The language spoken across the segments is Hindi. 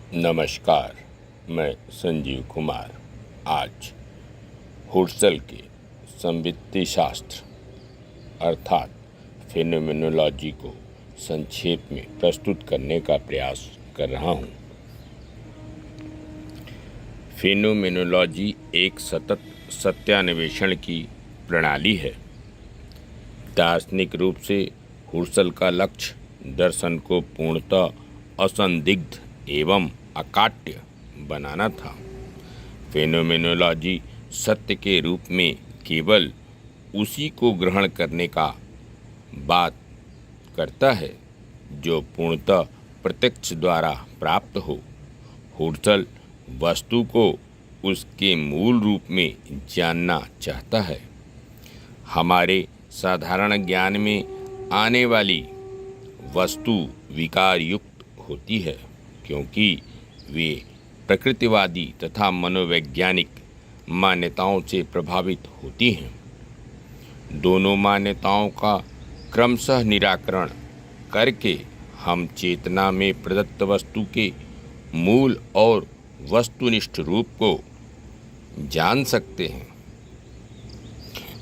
नमस्कार, मैं संजीव कुमार आज हुड्सल के संवित्ति शास्त्र अर्थात फेनोमेनोलॉजी को संक्षेप में प्रस्तुत करने का प्रयास कर रहा हूँ। फेनोमेनोलॉजी एक सतत सत्यान्वेषण की प्रणाली है। दार्शनिक रूप से हुड्सल का लक्ष्य दर्शन को पूर्णतः असंदिग्ध एवं अकाट्य बनाना था। फेनोमेनोलॉजी सत्य के रूप में केवल उसी को ग्रहण करने का बात करता है जो पूर्णतः प्रत्यक्ष द्वारा प्राप्त हो। हुड्सल वस्तु को उसके मूल रूप में जानना चाहता है। हमारे साधारण ज्ञान में आने वाली वस्तु विकार युक्त होती है क्योंकि वे प्रकृतिवादी तथा मनोवैज्ञानिक मान्यताओं से प्रभावित होती हैं। दोनों मान्यताओं का क्रमशः निराकरण करके हम चेतना में प्रदत्त वस्तु के मूल और वस्तुनिष्ठ रूप को जान सकते हैं।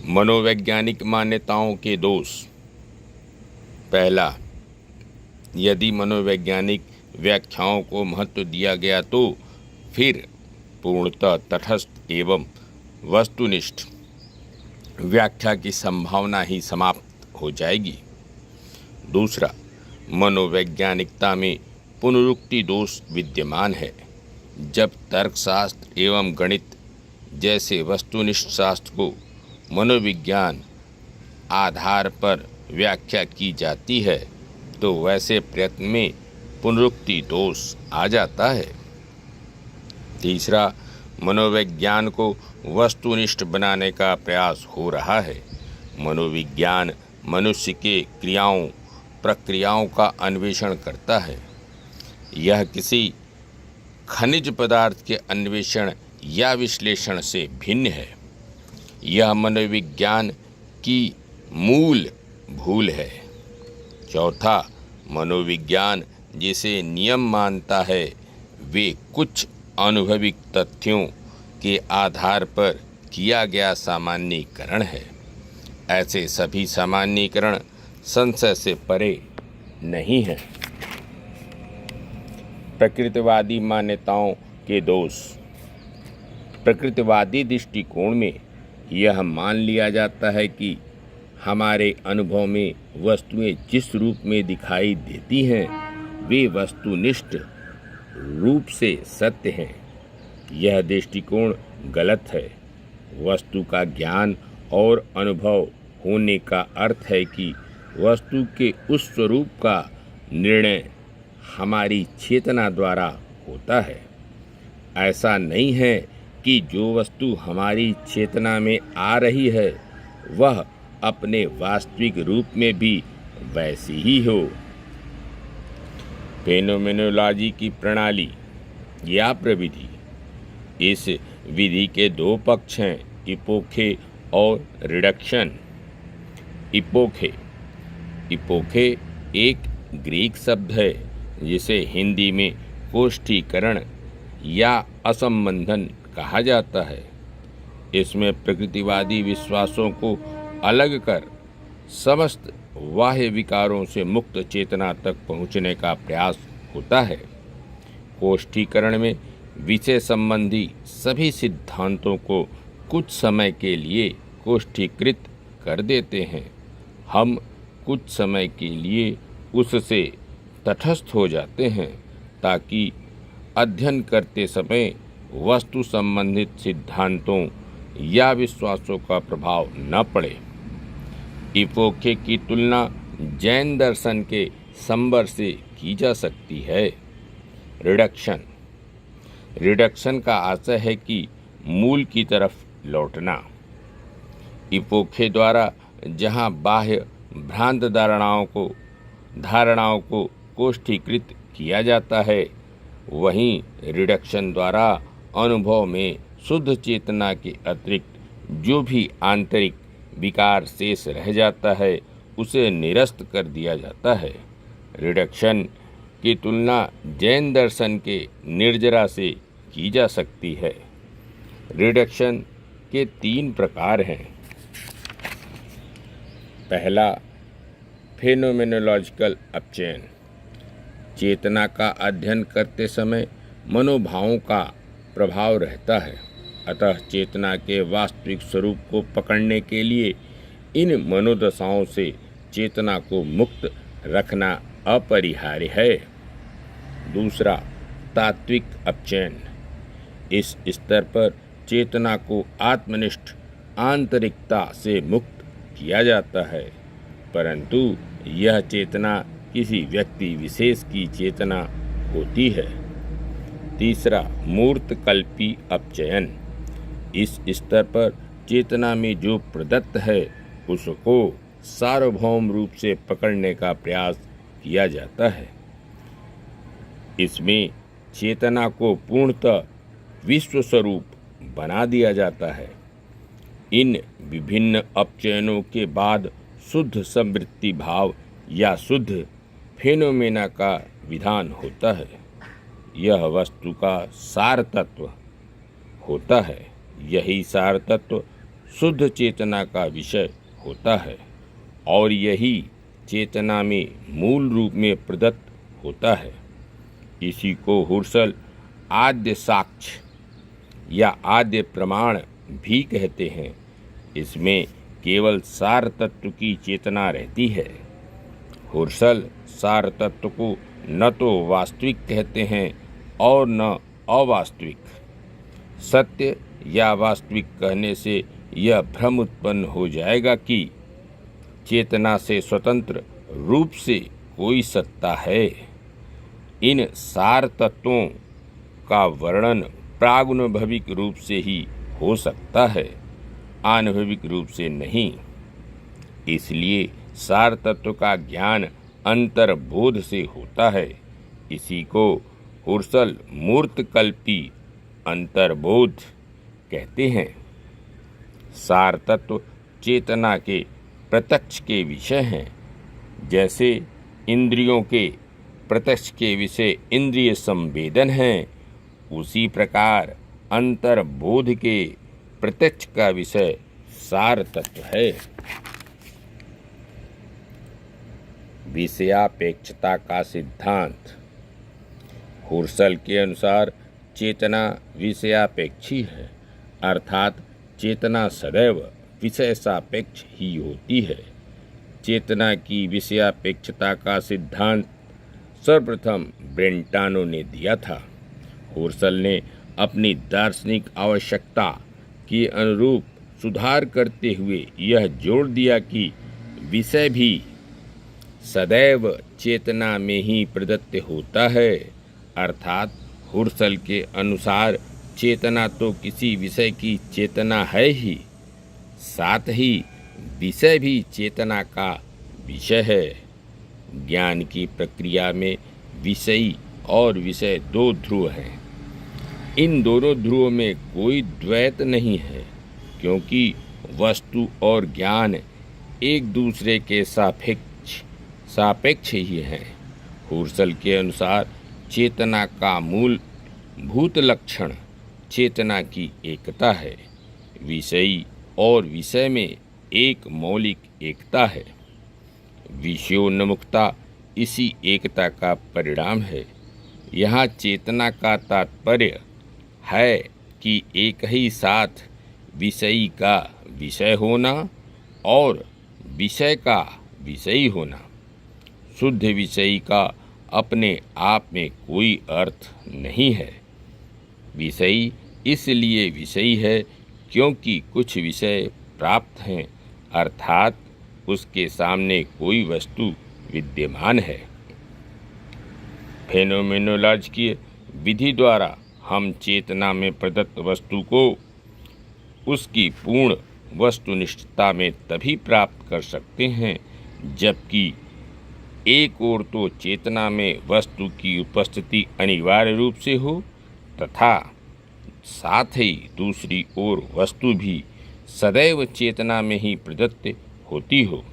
मनोवैज्ञानिक मान्यताओं के दोष। पहला, यदि मनोवैज्ञानिक व्याख्याओं को महत्व दिया गया तो फिर पूर्णतः तटस्थ एवं वस्तुनिष्ठ व्याख्या की संभावना ही समाप्त हो जाएगी। दूसरा, मनोवैज्ञानिकता में पुनरुक्ति दोष विद्यमान है। जब तर्कशास्त्र एवं गणित जैसे वस्तुनिष्ठ शास्त्र को मनोविज्ञान आधार पर व्याख्या की जाती है तो वैसे प्रयत्न में पुनरुक्ति दोष आ जाता है। तीसरा, मनोविज्ञान को वस्तुनिष्ठ बनाने का प्रयास हो रहा है। मनोविज्ञान मनुष्य के क्रियाओं प्रक्रियाओं का अन्वेषण करता है। यह किसी खनिज पदार्थ के अन्वेषण या विश्लेषण से भिन्न है। यह मनोविज्ञान की मूल भूल है। चौथा, मनोविज्ञान जिसे नियम मानता है वे कुछ अनुभविक तथ्यों के आधार पर किया गया सामान्यीकरण है। ऐसे सभी सामान्यीकरण संशय से परे नहीं हैं। प्रकृतिवादी मान्यताओं के दोष। प्रकृतिवादी दृष्टिकोण में यह मान लिया जाता है कि हमारे अनुभव में वस्तुएं जिस रूप में दिखाई देती हैं वे वस्तुनिष्ठ रूप से सत्य हैं। यह दृष्टिकोण गलत है। वस्तु का ज्ञान और अनुभव होने का अर्थ है कि वस्तु के उस स्वरूप का निर्णय हमारी चेतना द्वारा होता है। ऐसा नहीं है कि जो वस्तु हमारी चेतना में आ रही है वह अपने वास्तविक रूप में भी वैसी ही हो। फेनोमेनोलॉजी की प्रणाली या प्रविधि। इस विधि के दो पक्ष हैं, इपोखे और रिडक्शन। इपोखे एक ग्रीक शब्द है जिसे हिंदी में कोष्ठीकरण या असंबंधन कहा जाता है। इसमें प्रकृतिवादी विश्वासों को अलग कर समस्त बाह्य विकारों से मुक्त चेतना तक पहुँचने का प्रयास होता है। कोष्ठीकरण में विषय संबंधी सभी सिद्धांतों को कुछ समय के लिए कोष्ठीकृत कर देते हैं। हम कुछ समय के लिए उससे तटस्थ हो जाते हैं ताकि अध्ययन करते समय वस्तु संबंधित सिद्धांतों या विश्वासों का प्रभाव न पड़े। इपोखे की तुलना जैन दर्शन के संबर से की जा सकती है। रिडक्शन का आशय है कि मूल की तरफ लौटना। इपोखे द्वारा जहाँ बाह्य भ्रांत धारणाओं को कोष्ठीकृत किया जाता है वहीं रिडक्शन द्वारा अनुभव में शुद्ध चेतना के अतिरिक्त जो भी आंतरिक विकार शेष रह जाता है उसे निरस्त कर दिया जाता है। रिडक्शन इसकी तुलना जैन दर्शन के निर्जरा से की जा सकती है। रिडक्शन के 3 प्रकार हैं। पहला, फेनोमेनोलॉजिकल अपचयन। चेतना का अध्ययन करते समय मनोभावों का प्रभाव रहता है, अतः चेतना के वास्तविक स्वरूप को पकड़ने के लिए इन मनोदशाओं से चेतना को मुक्त रखना अपरिहार्य है। दूसरा, तात्विक अपचयन। इस स्तर पर चेतना को आत्मनिष्ठ आंतरिकता से मुक्त किया जाता है, परंतु यह चेतना किसी व्यक्ति विशेष की चेतना होती है। तीसरा, मूर्तकल्पी अपचयन। इस स्तर पर चेतना में जो प्रदत्त है उसको सार्वभौम रूप से पकड़ने का प्रयास किया जाता है। इसमें चेतना को पूर्णतः विश्व स्वरूप बना दिया जाता है। इन विभिन्न अपचयनों के बाद शुद्ध समृद्धि भाव या शुद्ध फेनोमेना का विधान होता है। यह वस्तु का सार तत्व होता है। यही सार तत्व शुद्ध चेतना का विषय होता है और यही चेतना में मूल रूप में प्रदत्त होता है। इसी को हुर्सल आद्य साक्ष्य या आद्य प्रमाण भी कहते हैं। इसमें केवल सार तत्व की चेतना रहती है। हुर्सल सार तत्व को न तो वास्तविक कहते हैं और न अवास्तविक। सत्य या वास्तविक कहने से यह भ्रम उत्पन्न हो जाएगा कि चेतना से स्वतंत्र रूप से कोई सत्ता है। इन सार तत्वों का वर्णन प्रागुणभविक रूप से ही हो सकता है, आनुभविक रूप से नहीं। इसलिए सार तत्व का ज्ञान अंतर्बोध से होता है। इसी को हुर्सल मूर्तकल्पी अंतर्बोध कहते हैं। सार तत्व चेतना के प्रत्यक्ष के विषय हैं। जैसे इंद्रियों के प्रत्यक्ष के विषय इंद्रिय संवेदन हैं, उसी प्रकार अंतर्बोध के प्रत्यक्ष का विषय सार तत्व है। विषयापेक्षता का सिद्धांत। हुर्सल के अनुसार चेतना विषयापेक्षी है, अर्थात चेतना सदैव विषय सापेक्ष ही होती है। चेतना की विषयापेक्षता का सिद्धांत सर्वप्रथम ब्रेंटानो ने दिया था। हुर्सल ने अपनी दार्शनिक आवश्यकता के अनुरूप सुधार करते हुए यह जोड़ दिया कि विषय भी सदैव चेतना में ही प्रदत्त होता है, अर्थात हुर्सल के अनुसार चेतना तो किसी विषय की चेतना है ही, साथ ही विषय भी चेतना का विषय है। ज्ञान की प्रक्रिया में विषयी और विषय 2 ध्रुव हैं। इन दोनों ध्रुवों में कोई द्वैत नहीं है, क्योंकि वस्तु और ज्ञान एक दूसरे के सापेक्ष ही हैं। हुर्सल के अनुसार चेतना का मूल भूत लक्षण चेतना की एकता है। विषयी और विषय में एक मौलिक एकता है। विषयोन्मुखता इसी एकता का परिणाम है। यहाँ चेतना का तात्पर्य है कि एक ही साथ विषयी का विषय होना और विषय का विषयी होना। शुद्ध विषयी का अपने आप में कोई अर्थ नहीं है। विषयी इसलिए विषयी है क्योंकि कुछ विषय प्राप्त हैं, अर्थात उसके सामने कोई वस्तु विद्यमान है। फेनोमेनोलॉजिकीय विधि द्वारा हम चेतना में प्रदत्त वस्तु को उसकी पूर्ण वस्तुनिष्ठता में तभी प्राप्त कर सकते हैं जबकि एक ओर तो चेतना में वस्तु की उपस्थिति अनिवार्य रूप से हो तथा साथ ही दूसरी ओर वस्तु भी सदैव चेतना में ही प्रदत्त होती हो।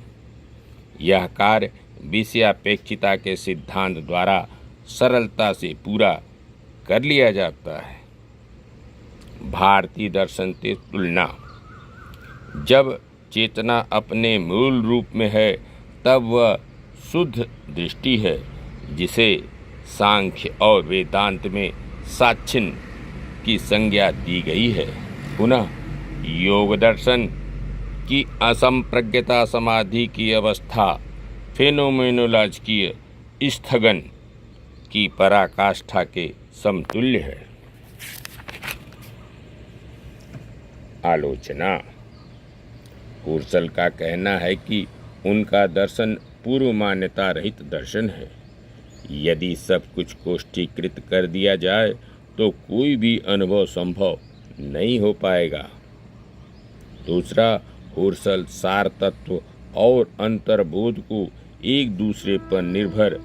यह कार्य विषयापेक्षिता के सिद्धांत द्वारा सरलता से पूरा कर लिया जाता है। भारतीय दर्शन से तुलना। जब चेतना अपने मूल रूप में है तब वह शुद्ध दृष्टि है, जिसे सांख्य और वेदांत में साक्षिण की संज्ञा दी गई है। पुनः योग दर्शन की असंप्रज्ञता समाधि की अवस्था फेनोमेनोलॉजिकीय स्थगन की पराकाष्ठा के समतुल्य है। आलोचना। हुर्सल का कहना है कि उनका दर्शन पूर्व मान्यता रहित दर्शन है। यदि सब कुछ कोष्ठीकृत कर दिया जाए तो कोई भी अनुभव संभव नहीं हो पाएगा। दूसरा, हुर्सल सार तत्व और अंतर्बोध को एक दूसरे पर निर्भर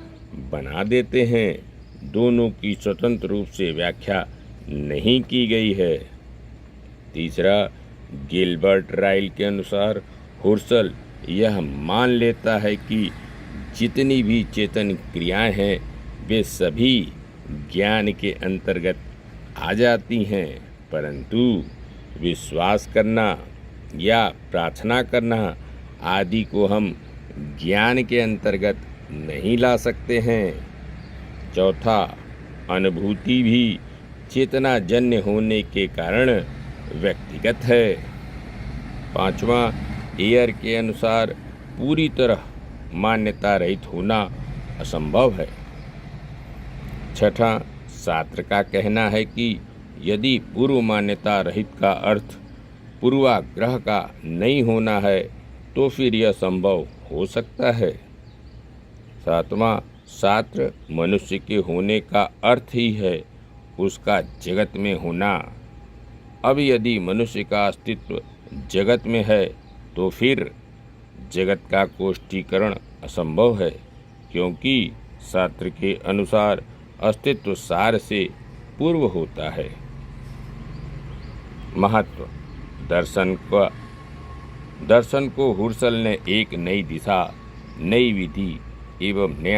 बना देते हैं। दोनों की स्वतंत्र रूप से व्याख्या नहीं की गई है। तीसरा, गिलबर्ट राइल के अनुसार हुर्सल यह मान लेता है कि जितनी भी चेतन क्रियाएं हैं वे सभी ज्ञान के अंतर्गत आ जाती हैं, परंतु विश्वास करना या प्रार्थना करना आदि को हम ज्ञान के अंतर्गत नहीं ला सकते हैं। चौथा, अनुभूति भी चेतनाजन्य होने के कारण व्यक्तिगत है। पांचवा, एयर के अनुसार पूरी तरह मान्यता रहित होना असंभव है। छठा, शास्त्र का कहना है कि यदि पूर्व मान्यता रहित का अर्थ पूर्वाग्रह का नहीं होना है तो फिर यह संभव हो सकता है। सातवां, शास्त्र मनुष्य के होने का अर्थ ही है उसका जगत में होना। अब यदि मनुष्य का अस्तित्व जगत में है तो फिर जगत का कोष्ठीकरण असंभव है, क्योंकि शास्त्र के अनुसार अस्तित्व सार से पूर्व होता है। महत्व। दर्शन को हुर्सल ने एक नई दिशा, नई विधि एवं नया